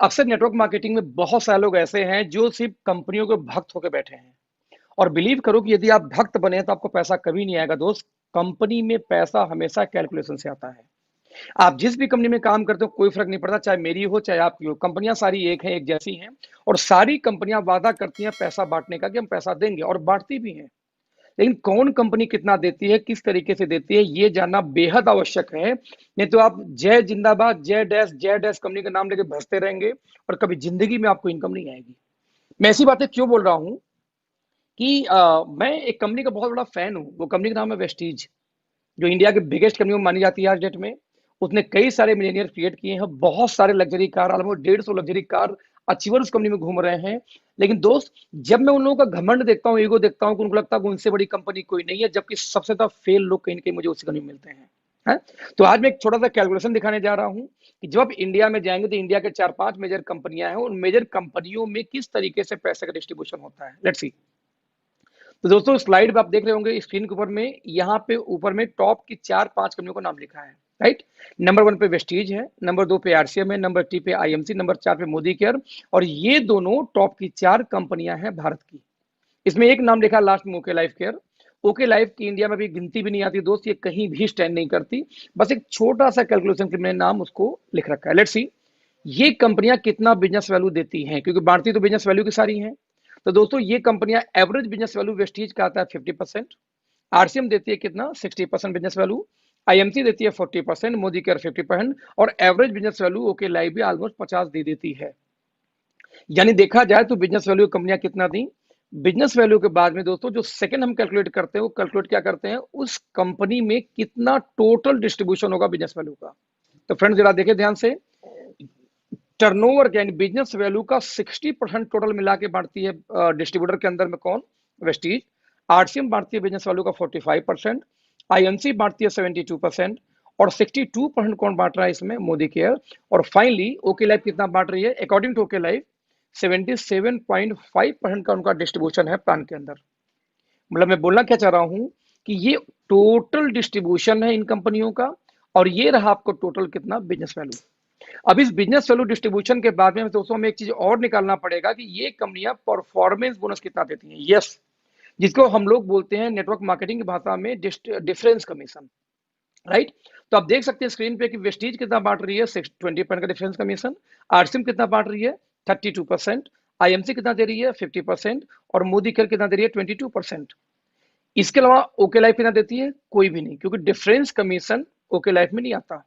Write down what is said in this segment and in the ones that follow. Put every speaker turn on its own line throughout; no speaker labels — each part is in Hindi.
अक्सर नेटवर्क मार्केटिंग में बहुत सारे लोग ऐसे हैं जो सिर्फ कंपनियों के भक्त होकर बैठे हैं। और बिलीव करो कि यदि आप भक्त बने तो आपको पैसा कभी नहीं आएगा दोस्त। कंपनी में पैसा हमेशा कैलकुलेशन से आता है। आप जिस भी कंपनी में काम करते हो कोई फर्क नहीं पड़ता, चाहे मेरी हो चाहे आपकी हो, कंपनियां सारी एक हैं, एक जैसी हैं। और सारी कंपनियां वादा करती हैं पैसा बांटने का कि हम पैसा देंगे, और बांटती भी हैं। लेकिन कौन कंपनी कितना देती है, किस तरीके से देती है, ये जानना बेहद आवश्यक है। नहीं तो आप जय जिंदाबाद जय डैश कंपनी का नाम लेके भजते रहेंगे और कभी जिंदगी में आपको इनकम नहीं आएगी। मैं ऐसी बातें क्यों बोल रहा हूं कि मैं एक कंपनी का बहुत बड़ा फैन हूं। वो कंपनी का नाम है वेस्टीज, जो इंडिया के बिगेस्ट कंपनी में मानी जाती है आज डेट में। उसने कई सारे मिलियनियर क्रिएट किए हैं, बहुत सारे luxury car, almost 150 luxury car achiever उस कंपनी में घूम रहे हैं। लेकिन दोस्त, जब मैं उन लोगों का घमंड देखता हूँ, ईगो देखता हूँ, उनको लगता है कि उनसे बड़ी कंपनी कोई नहीं है, जबकि सबसे ज्यादा फेल लोग कहीं ना कहीं मुझे उसी कंपनी में मिलते हैं। है? तो आज मैं एक छोटा सा कैलकुलेशन दिखाने जा रहा हूँ कि जब आप इंडिया में जाएंगे तो इंडिया के 4-5 मेजर कंपनियां हैं, उन मेजर कंपनियों में किस तरीके से पैसे का डिस्ट्रीब्यूशन होता है। Let's see. तो दोस्तों, स्लाइड पे आप देख रहे होंगे स्क्रीन के ऊपर में, यहाँ पे ऊपर में टॉप की 4-5 कंपनियों का नाम लिखा है। राइट। नंबर 1 पे वेस्टीज है, नंबर 2 पे आरसीएम है, नंबर 3 पे आईएमसी, नंबर 4 पे मोदी केयर। और ये दोनों टॉप की 4 कंपनियां हैं भारत की। इसमें एक नाम लिखा लास्ट में, okay life care. Okay life की इंडिया में भी गिनती भी नहीं आती दोस्त, ये कहीं भी स्टैंड नहीं करती। बस एक छोटा सा कैलकुलेशन के मैंने नाम उसको लिख रखा है। लेट्स सी ये कंपनियां कितना बिजनेस वैल्यू देती हैं, क्योंकि बांटती तो बिजनेस वैल्यू की सारी हैं। तो दोस्तों, ये कंपनियां एवरेज बिजनेस वैल्यू वेस्टीज का आता है 50%, आरसीएम देती है कितना 60% बिजनेस वैल्यू, आईएमसी देती है 40%, मोदी केयर 50%, और average business value okay life भी ऑलमोस्ट 50 दे देती है। यानी देखा जाए तो बिजनेस वैल्यू कंपनियां कितना दी। बिजनेस वैल्यू के बाद में दोस्तों जो सेकंड हम कैलकुलेट करते हैं, वो कैलकुलेट क्या करते हैं, उस कंपनी में कितना टोटल डिस्ट्रीब्यूशन होगा बिजनेस वैल्यू का। तो फ्रेंड्स, जरा देखिए ध्यान से, टर्नओवर यानी बिजनेस वैल्यू का 60% टोटल मिला के बांटती है डिस्ट्रीब्यूटर के अंदर में कौन, वेस्टीज। आरसीएम बांटती है बिजनेस वैल्यू का 45%, आईएनसी बांटती है 72%, और 62% कौन बांट रहा है इसमें, मोदी केयर। और फाइनली ओके लाइफ कितना बांट रही है, अकॉर्डिंग टू ओके लाइफ 77.5% का उनका डिस्ट्रीब्यूशन है प्लान के अंदर। मतलब मैं बोलना क्या चाह रहा हूं कि ये टोटल डिस्ट्रीब्यूशन है इन कंपनियों का, और ये रहा आपको टोटल कितना बिजनेस वैल्यू। अब इस बिजनेस वैल्यू डिस्ट्रीब्यूशन के बाद में दोस्तों हमें एक चीज और निकालना पड़ेगा कि ये कंपनियां परफॉर्मेंस बोनस कितना देती हैं। यस, जिसको हम लोग बोलते हैं नेटवर्क मार्केटिंग की भाषा में डिफरेंस कमीशन। राइट। तो आप देख सकते हैं स्क्रीन पे कि वेस्टीज कितना बांट रही है, 20% का डिफरेंस कमीशन। आरसीएम कितना बांट रही है, 32%। आईएमसी कितना दे रही है, 50%। और मोदी केयर कितना दे रही है, 22%। इसके अलावा ओके लाइफ कितना देती है, कोई भी नहीं, क्योंकि डिफरेंस कमीशन ओके लाइफ में नहीं आता।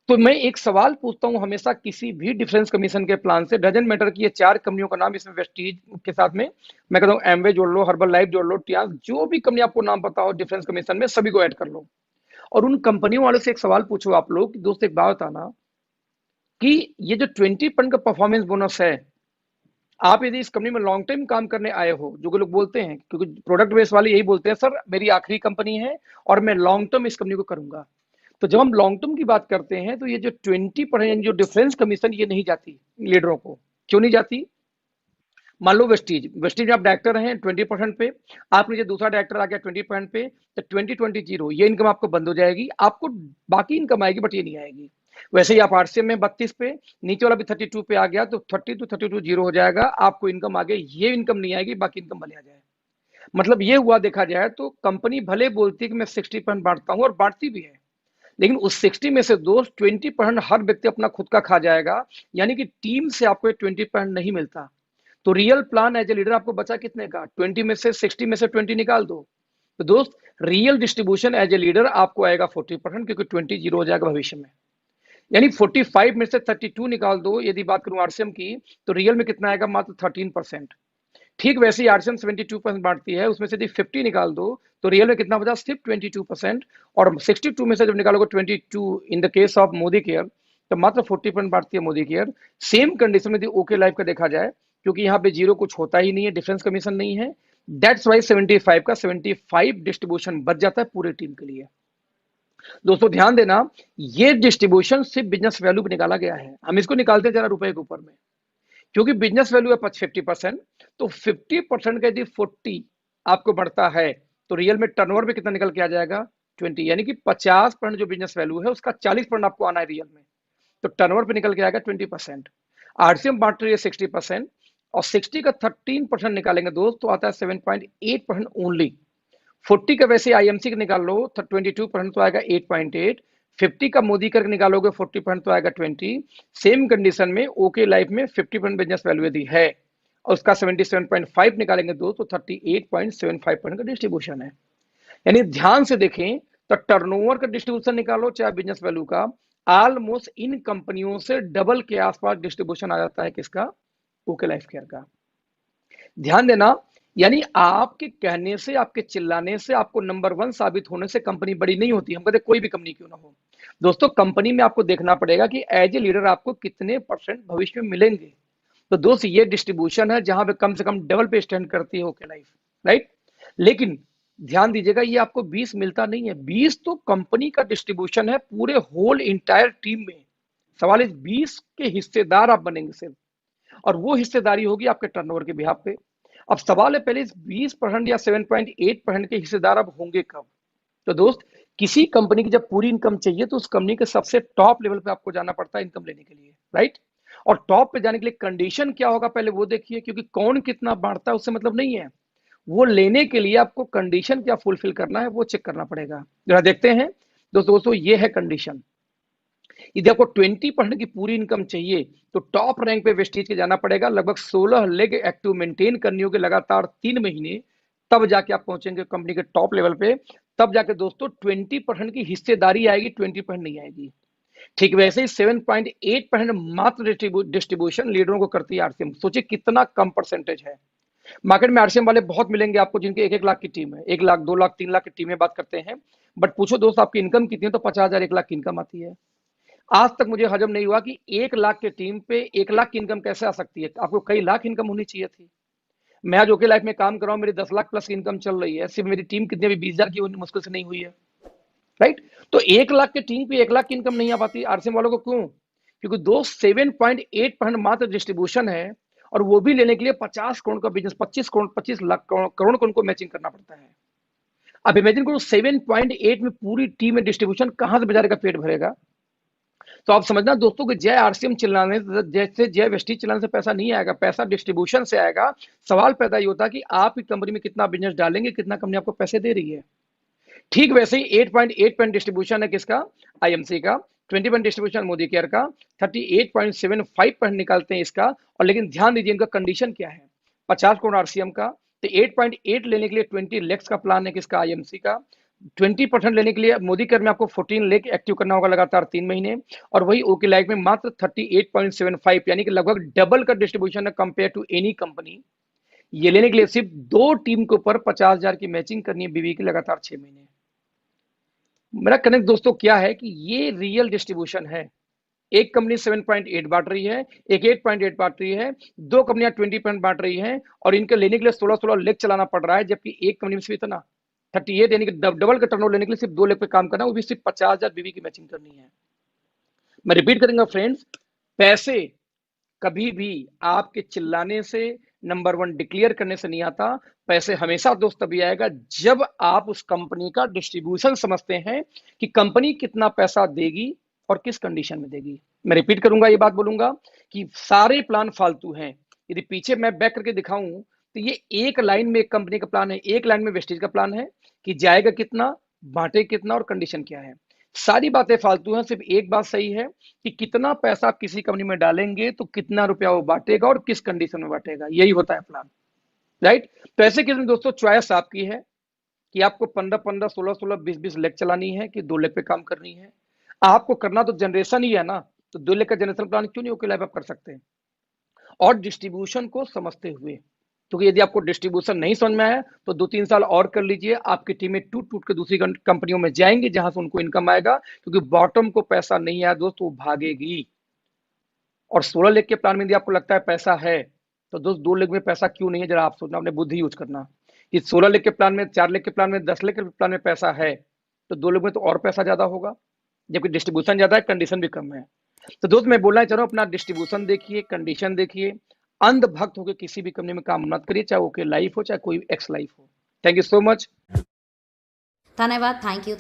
तो मैं एक सवाल पूछता हूं हमेशा किसी भी डिफरेंस कमीशन के प्लान से, डजेंट मैटर कि ये 4 कंपनियों का नाम इसमें वेस्टीज के साथ में, मैं कहता हूं एमवे जोड़ लो, हर्बल लाइफ जोड़ लो, टियास, जो भी कंपनी आपको नाम पता हो डिफरेंस कमीशन में, सभी को ऐड कर लो। और उन कंपनियों वालों से एक सवाल पूछो आप लोग कि दोस्त एक बात बताना कि ये जो 20% का परफॉर्मेंस बोनस है, आप यदि इस कंपनी में लॉन्ग टाइम काम करने आए हो, जो लोग बोलते हैं, क्योंकि प्रोडक्ट बेस वाले यही बोलते हैं, सर मेरी आखिरी कंपनी है और मैं लॉन्ग टर्म इस कंपनी को करूंगा। तो जब हम लॉन्ग टर्म की बात करते हैं तो ये जो 20% जो डिफरेंस कमीशन, ये नहीं जाती लीडरों को। क्यों नहीं जाती? मान लो वेस्टीज वेस्टीज में आप डायरेक्टर हैं 20% पे, आप नीचे दूसरा डायरेक्टर आ गया 20% पे, तो 2020 ये इनकम आपको बंद हो जाएगी, आपको बाकी इनकम आएगी बट ये नहीं आएगी। वैसे ही आप आरसीएम में 32 पे, नीचे वाला भी 32 पे आ गया, तो 30 to 32 जीरो हो जाएगा, आपको इनकम आगे ये इनकम नहीं आएगी, बाकी इनकम भले आ जाए। मतलब ये हुआ, देखा जाए तो कंपनी भले बोलती है कि मैं 60% बांटता हूँ, और बांटती भी है, लेकिन उस 60 में से दोस्त 20% हर व्यक्ति अपना खुद का खा जाएगा। यानी कि टीम से आपको 20% नहीं मिलता। तो real plan as a leader आपको बचा कितने का, 20 में से 60 में से 20 निकाल दो। तो दोस्त, real distribution as a leader आपको आएगा 40%, क्योंकि 20 जीरो हो जाएगा भविष्य में। यानी 45 में से 32 निकाल दो, यदि बात करूं आरसीएम की, तो रियल में कितना आएगा, मात्र 13%। ठीक वैसे ही आरसीएम 72% बांटती है, उसमें से यदि 50 निकाल दो तो रियल में कितना बचा, सिर्फ 22%। और 62 में से जब निकालोगे 22 in the case of Modi care, तो मात्र 40% बांटती है मोदी केयर। सेम कंडीशन में यदि ओके लाइफ का देखा जाए, क्योंकि यहाँ पे जीरो कुछ होता ही नहीं है, डिफरेंस कमीशन नहीं है, दैट्स वाई 75 का 75 डिस्ट्रीब्यूशन बच जाता है पूरे टीम के लिए। दोस्तों ध्यान देना, ये डिस्ट्रीब्यूशन सिर्फ बिजनेस वैल्यू पे निकाला गया है। हम इसको निकालते हैं जरा रुपए के ऊपर में, क्योंकि बिजनेस वैल्यू है 50%, तो 50% का यदि 40 आपको बढ़ता है, तो रियल में टर्नओवर में कितना निकल के आ जाएगा, 20। यानी कि 50% जो बिजनेस वैल्यू है उसका 40% आपको आना है रियल में, तो टर्नओवर पे निकल के आएगा 20%। आरसीएम बांट रही है 60%, और 60 का 13% निकालेंगे दोस्त तो आता है 7.8% ओनली। 40 का वैसे आईएमसी का निकाल लो तो 22% तो आएगा 8.8। 50 का मोदी करके निकालोगे 40% तो आएगा 20। सेम कंडीशन में ओके लाइफ में 50% बिजनेस वैल्यू यदि है और उसका 77.5 निकालेंगे दोस्त तो 38.75% का डिस्ट्रीब्यूशन है। यानी ध्यान से देखें तो टर्नओवर का डिस्ट्रीब्यूशन निकालो चाहे बिजनेस वैल्यू का, ऑलमोस्ट इन कंपनियों से डबल के आसपास डिस्ट्रीब्यूशन आ जाता है किसका, ओके लाइफ केयर का। ध्यान देना, यानी आपके कहने से, आपके चिल्लाने से, आपको नंबर 1 साबित होने से कंपनी बड़ी नहीं होती। हम कहते कोई भी कंपनी क्यों ना हो दोस्तों, कंपनी में आपको देखना पड़ेगा कि एज ए लीडर आपको कितने % भविष्य में मिलेंगे। तो दोस्त ये डिस्ट्रीब्यूशन है जहां पे कम से कम डबल पे स्टैंड करती है ओके लाइफ, राइट। लेकिन ध्यान दीजिएगा ये आपको 20 मिलता नहीं है, 20 तो कंपनी का डिस्ट्रीब्यूशन है पूरे होल इंटायर टीम में। सवाल इस 20 के हिस्सेदार आप बनेंगे सिर्फ, और वो हिस्सेदारी होगी आपके टर्नओवर के बिहाफ पे। अब सवाल है पहले इस 20% या 7.8% के हिस्सेदार अब होंगे कब। तो दोस्त किसी कंपनी की जब पूरी इनकम चाहिए तो उस कंपनी के सबसे टॉप लेवल पे आपको जाना पड़ता है इनकम लेने के लिए, राइट। और टॉप पे जाने के लिए कंडीशन क्या होगा पहले वो देखिए, क्योंकि कौन कितना बांटता है उससे मतलब नहीं है, वो लेने के लिए आपको कंडीशन क्या फुलफिल करना है वो चेक करना पड़ेगा। जरा देखते हैं दोस्तों, ये है कंडीशन। यदि आपको 20% की पूरी इनकम चाहिए तो टॉप रैंक पे वेस्टीज के जाना पड़ेगा, लगभग 16 लेग एक्टिव मेंटेन करनी होगी लगातार 3 महीने, तब जाके आप पहुंचेंगे कंपनी के टॉप लेवल पे। तब जाके दोस्तों 20% की हिस्सेदारी आएगी, 20% नहीं आएगी। ठीक वैसे ही 7.8% मात्र डिस्ट्रीब्यूशन लीडरों को करती है आरसीएम। सोचिए कितना कम परसेंटेज है। मार्केट में आरसीएम वाले बहुत मिलेंगे आपको जिनके 1-1 लाख की टीम है, 1 लाख 2 लाख 3 लाख की टीमें बात करते हैं, बट पूछो दोस्त आपकी इनकम कितनी है तो 50,000 1 लाख की इनकम आती है। आज तक मुझे हजम नहीं हुआ कि 1 लाख के टीम पे 1 लाख की इनकम कैसे आ सकती है। आपको कई लाख इनकम होनी चाहिए थी। मैं आज ओके लाइफ में काम कर रहा हूं, मेरी 10 लाख प्लस की इनकम चल रही है, सिर्फ मेरी टीम कितने भी 20,000 की मुश्किल से नहीं हुई है, राइट। तो 1 लाख के टीम पे 1 लाख की इनकम नहीं आ पाती आरसीएम वालों को, क्यों? क्योंकि दोस्त 7.8% मात्र डिस्ट्रीब्यूशन है, और वो भी लेने के लिए 50 करोड़ का बिजनेस, 25 करोड़ 25 लाख करोड़ को उनको मैचिंग करना पड़ता है। अब इमेजिन करो 7.8 में पूरी टीम में डिस्ट्रीब्यूशन कहां से बेचारे का पेट भरेगा। तो आप समझना दोस्तों कि जय आरसीएम चिल्लाने जैसे जय वेस्टीज चिल्लाने से पैसा नहीं आएगा, पैसा डिस्ट्रीब्यूशन से आएगा। सवाल पैदा ये होता है कि आप की कंपनी में कितना बिजनेस डालेंगे, कितना कंपनी आपको पैसे दे रही है। ठीक वैसे ही 8.8% डिस्ट्रीब्यूशन है किसका, आईएमसी का। 20% डिस्ट्रीब्यूशन मोदी केयर का। 38.75% निकालते हैं इसका। और लेकिन ध्यान दीजिए इनका कंडीशन क्या है, 50 करोड़ आरसीएम का, तो 8.8 लेने के लिए 20 लाख का प्लान है किसका, आईएमसी का। 20% लेने के लिए मोदी केयर में आपको 14 लाख एक्टिव करना होगा लगातार 3 महीने, और वही ओके लाइफ में मात्र 38.75, यानी कि लगभग डबल का डिस्ट्रीब्यूशन है कंपेयर टू एनी कंपनी। ये लेने के लिए सिर्फ 2 टीम के ऊपर 50,000 की मैचिंग करनी है बीवी की लगातार 6 महीने। मेरा कनेक्ट दोस्तों क्या है कि ये रियल डिस्ट्रीब्यूशन है। एक कंपनी 7.8 बांट रही है, एक 8.8 बांट रही है, 2 कंपनियां 20% बांट रही हैं, और इनके लेने के लिए 16 लेग चलाना पड़ रहा है, जबकि एक कंपनी में सिर्फ इतना 38, यानी कि डबल का टर्नओवर लेने के लिए सिर्फ 2 लेग पे काम करना है, वो भी सिर्फ 50,000 बीवी की मैचिंग करनी है। मैं रिपीट करूंगा फ्रेंड्स, पैसे कभी भी आपके चिल्लाने से, नंबर 1 डिक्लेयर करने से नहीं आता। पैसे हमेशा दोस्त तभी आएगा जब आप उस कंपनी का डिस्ट्रीब्यूशन समझते हैं कि कंपनी कितना पैसा देगी और किस कंडीशन में देगी। मैं रिपीट करूंगा, ये बात बोलूंगा कि सारे प्लान फालतू हैं। यदि पीछे मैं बैक करके दिखाऊं तो ये एक लाइन में एक कंपनी का प्लान है, एक लाइन में वेस्टेज का प्लान है कि जाएगा कितना, बांटे कितना और कंडीशन क्या है। सारी बातें फालतू हैं, सिर्फ एक बात सही है कि कितना पैसा आप किसी कंपनी में डालेंगे तो कितना रुपया वो बांटेगा और किस कंडीशन में बांटेगा, यही होता है प्लान, राइट। तो ऐसे केस में दोस्तों चॉइस आपकी है कि आपको 15-15, 16-16, 20-20 लेग चलानी है कि 2 लेग पे काम करनी है। आपको करना तो जनरेशन ही है ना, तो 2 लेग का जनरेशन प्लान क्यों नहीं ओके लाइफ आप कर सकते हैं, और डिस्ट्रीब्यूशन को समझते हुए। तो यदि आपको डिस्ट्रीब्यूशन नहीं समझ में आया तो 2-3 साल और कर लीजिए, आपकी टीमें टूट टूट के दूसरी कंपनियों में जाएंगी जहां से उनको इनकम आएगा, क्योंकि बॉटम को पैसा नहीं आया दोस्त वो भागेगी। और 16 लेग के प्लान में यदि आपको लगता है पैसा है तो दोस्त 2 लेग में पैसा क्यों नहीं है, जरा आप सोचना, अपने बुद्धि यूज करना कि 16 लेग के प्लान में, 4 लेग के प्लान में, 10 लेग के प्लान में पैसा है तो 2 लेग में तो और पैसा ज्यादा होगा, जबकि डिस्ट्रीब्यूशन ज्यादा है, कंडीशन भी कम है। तो दोस्त मैं बोलना चाह रहा हूं अपना डिस्ट्रीब्यूशन देखिए, कंडीशन देखिए, अंधभक्त होकर किसी भी कंपनी में काम मत करिए, चाहे ओके लाइफ हो चाहे कोई एक्स लाइफ हो। Thank you so much.
धन्यवाद। Thank you.